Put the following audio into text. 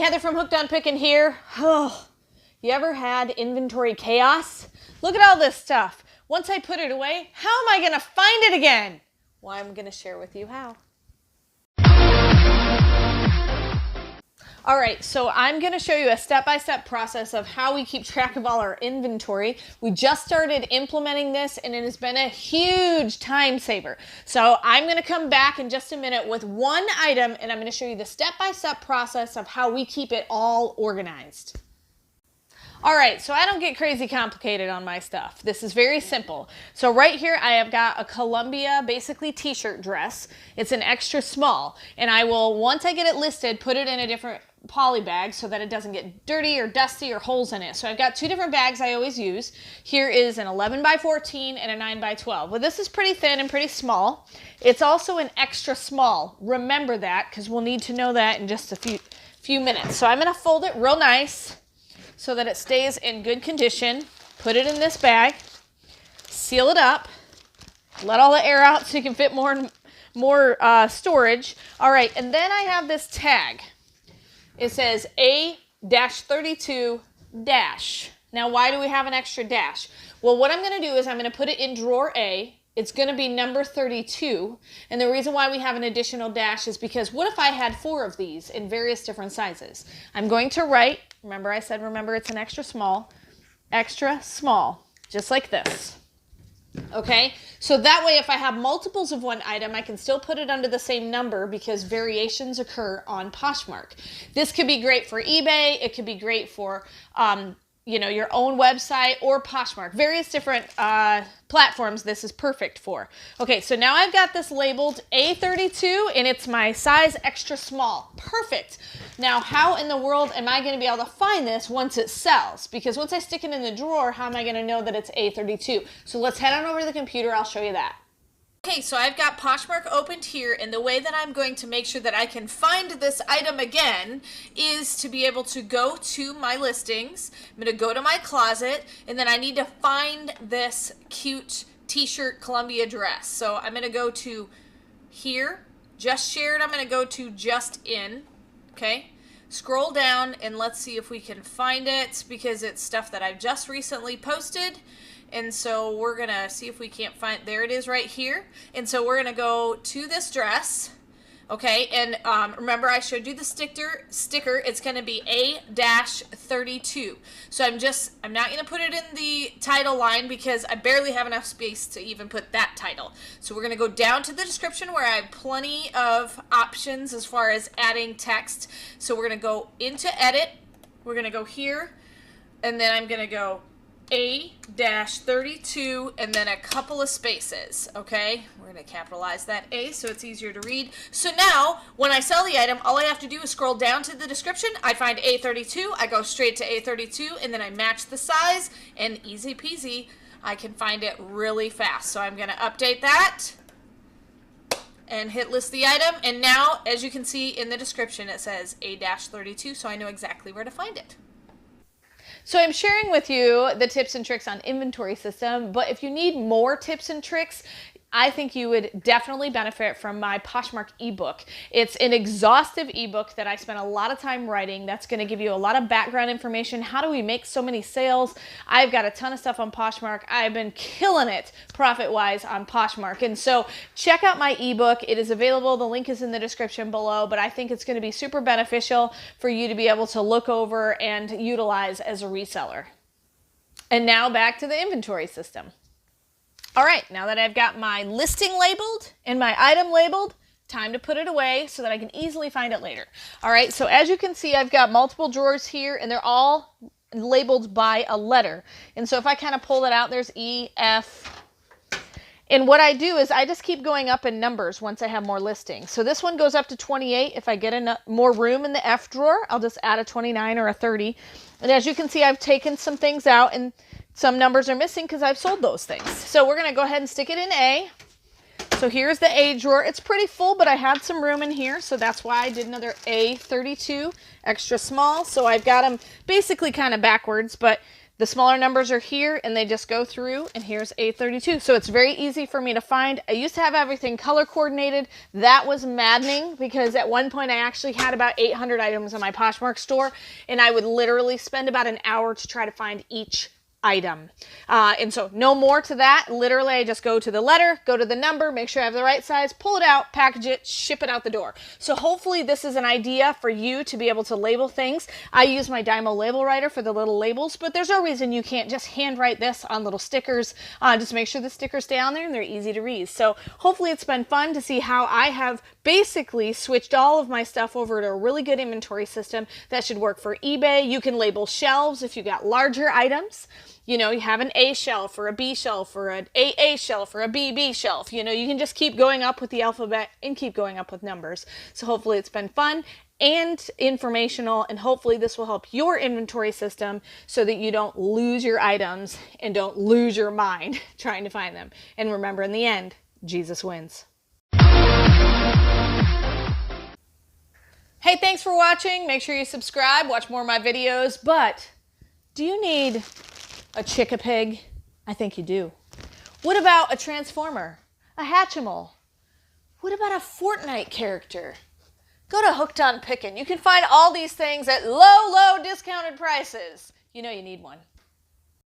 everybody, Heather from Hooked on Pickin here. Oh, you ever had inventory chaos? Look at all this stuff. Once I put it away, how am I going to find it again? Well, I'm going to share with you how. All right, so I'm going to show you a step-by-step process of how we keep track of all our inventory. We just started implementing this and it has been a huge time saver. So I'm going to come back in just a minute with one item and I'm going to show you the step-by-step process of how we keep it all organized. All right, so I don't get crazy complicated on my stuff. This is very simple. So right here, I have got a Columbia, basically t-shirt dress. It's an extra small, and I will, once I get it listed, put it in a different poly bag so that it doesn't get dirty or dusty or holes in it. So I've got two different bags I always use. Here is an 11 by 14 and a 9 by 12. Well, this is pretty thin and pretty small. It's also an extra small. Remember that, because we'll need to know that in just a few minutes. So I'm gonna fold it real nice so that it stays in good condition. Put it in this bag, seal it up, let all the air out so you can fit more storage. All right, and then I have this tag. It says A-32 dash. Now, why do we have an extra dash? Well, what I'm gonna do is I'm gonna put it in drawer A. It's gonna be number 32. And the reason why we have an additional dash is because what if I had 4 of these in various different sizes? I'm going to write, remember I said, remember it's an extra small, just like this. Okay, so that way if I have multiples of one item, I can still put it under the same number because variations occur on Poshmark. This could be great for eBay. It could be great for your own website or Poshmark. Various different platforms this is perfect for. Okay, so now I've got this labeled A32 and it's my size extra small. Perfect. Now, how in the world am I going to be able to find this once it sells? Because once I stick it in the drawer, how am I going to know that it's A32? So let's head on over to the computer. I'll show you that. Okay, so I've got Poshmark opened here, and the way that I'm going to make sure that I can find this item again is to be able to go to my listings. I'm going to go to my closet, and then I need to find this cute t-shirt Columbia dress. So I'm going to go to here, just shared. I'm going to go to just in, okay? Scroll down, and let's see if we can find it because it's stuff that I've just recently posted. And so we're going to see if we can't find, there it is right here. And so we're going to go to this dress, okay? And remember I showed you the sticker. It's going to be A-32. So I'm not going to put it in the title line because I barely have enough space to even put that title. So we're going to go down to the description where I have plenty of options as far as adding text. So we're going to go into edit. We're going to go here, and then I'm going to go A-32 and then a couple of spaces, okay? We're going to capitalize that A so it's easier to read. So now, when I sell the item, all I have to do is scroll down to the description. I find A-32, I go straight to A-32, and then I match the size, and easy peasy, I can find it really fast. So I'm going to update that and hit list the item, and now, as you can see in the description, it says A-32, so I know exactly where to find it. So I'm sharing with you the tips and tricks on inventory system, but if you need more tips and tricks, I think you would definitely benefit from my Poshmark e-book. It's an exhaustive ebook that I spent a lot of time writing. That's going to give you a lot of background information. How do we make so many sales? I've got a ton of stuff on Poshmark. I've been killing it profit-wise on Poshmark. And so check out my ebook. It is available. The link is in the description below, but I think it's going to be super beneficial for you to be able to look over and utilize as a reseller. And now back to the inventory system. All right, now that I've got my listing labeled and my item labeled, time to put it away so that I can easily find it later. All right, so as you can see, I've got multiple drawers here and they're all labeled by a letter. And so if I kind of pull it out, there's E, F. And what I do is I just keep going up in numbers once I have more listings. So this one goes up to 28. If I get more room in the F drawer, I'll just add a 29 or a 30. And as you can see, I've taken some things out and some numbers are missing because I've sold those things. So we're going to go ahead and stick it in A. So here's the A drawer. It's pretty full, but I had some room in here. So that's why I did another A32 extra small. So I've got them basically kind of backwards, but The smaller numbers are here and they just go through, and here's A32. So it's very easy for me to find. I used to have everything color coordinated. That was maddening because at one point I actually had about 800 items in my Poshmark store, and I would literally spend about an hour to try to find each item. And so no more to that. Literally, I just go to the letter, go to the number, make sure I have the right size, pull it out, package it, ship it out the door. So hopefully this is an idea for you to be able to label things. I use my Dymo label writer for the little labels, but there's no reason you can't just handwrite this on little stickers. Just make sure the stickers stay on there and they're easy to read. So hopefully it's been fun to see how I have basically switched all of my stuff over to a really good inventory system that should work for eBay. You can label shelves if you got larger items. You know, you have an A shelf or a B shelf or an AA shelf or a BB shelf. You know, you can just keep going up with the alphabet and keep going up with numbers. So hopefully it's been fun and informational, and hopefully this will help your inventory system so that you don't lose your items and don't lose your mind trying to find them. And remember, in the end, Jesus wins. Hey, thanks for watching. Make sure you subscribe, watch more of my videos. But do you need a chick-a-pig? I think you do. What about a transformer? A Hatchimal? What about a Fortnite character? Go to Hooked on Pickin. You can find all these things at low discounted prices. You know you need one.